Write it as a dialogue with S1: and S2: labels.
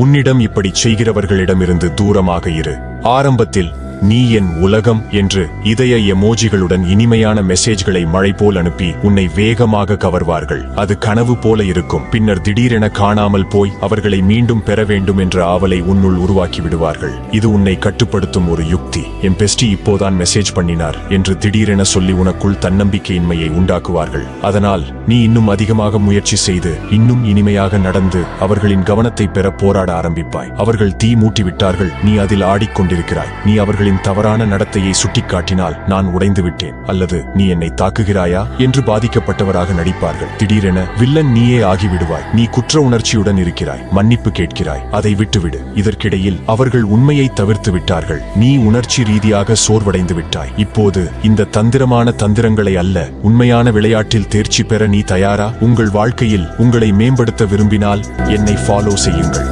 S1: உன்னிடம் இப்படிச் செய்கிறவர்களிடமிருந்து தூரமாக இரு. ஆரம்பத்தில் நீ என் உலகம் என்று இதய எமோஜிகளுடன் இனிமையான மெசேஜ்களை மழை போல் அனுப்பி உன்னை வேகமாக கவர்வார்கள். அது கனவு போல இருக்கும். பின்னர் திடீரென காணாமல் போய் அவர்களை மீண்டும் பெற வேண்டும் என்ற ஆவலை உன்னுள் உருவாக்கி விடுவார்கள். இது உன்னை கட்டுப்படுத்தும் ஒரு யுக்தி. என் பெஸ்டி இப்போதான் மெசேஜ் பண்ணினார் என்று திடீரென சொல்லி உனக்குள் தன்னம்பிக்கையின்மையை உண்டாக்குவார்கள். அதனால் நீ இன்னும் அதிகமாக முயற்சி செய்து இன்னும் இனிமையாக நடந்து அவர்களின் கவனத்தை பெற போராட ஆரம்பிப்பாய். அவர்கள் தீ மூட்டிவிட்டார்கள், நீ அதில் ஆடிக்கொண்டிருக்கிறாய். நீ அவர்களின் தவறான நடத்தையை சுட்டிக்காட்டினால் நான் உடைந்து விட்டேன் அல்லது நீ என்னை தாக்குகிறாயா என்று பாதிக்கப்பட்டவராக நடிப்பார்கள். திடீரென வில்லன் நீயே ஆகிவிடுவாய். நீ குற்ற உணர்ச்சியுடன் இருக்கிறாய், மன்னிப்பு கேட்கிறாய், அதை விட்டுவிடு. இதற்கிடையில் அவர்கள் உண்மையை தவிர்த்து விட்டார்கள். நீ உணர்ச்சி ரீதியாக சோர்வடைந்து விட்டாய். இப்போது இந்த தந்திரமான தந்திரங்களை அல்ல, உண்மையான விளையாட்டில் தேர்ச்சி பெற நீ தயாரா? உங்கள் வாழ்க்கையில் உங்களை மேம்படுத்த விரும்பினால் என்னை ஃபாலோ செய்யுங்கள்.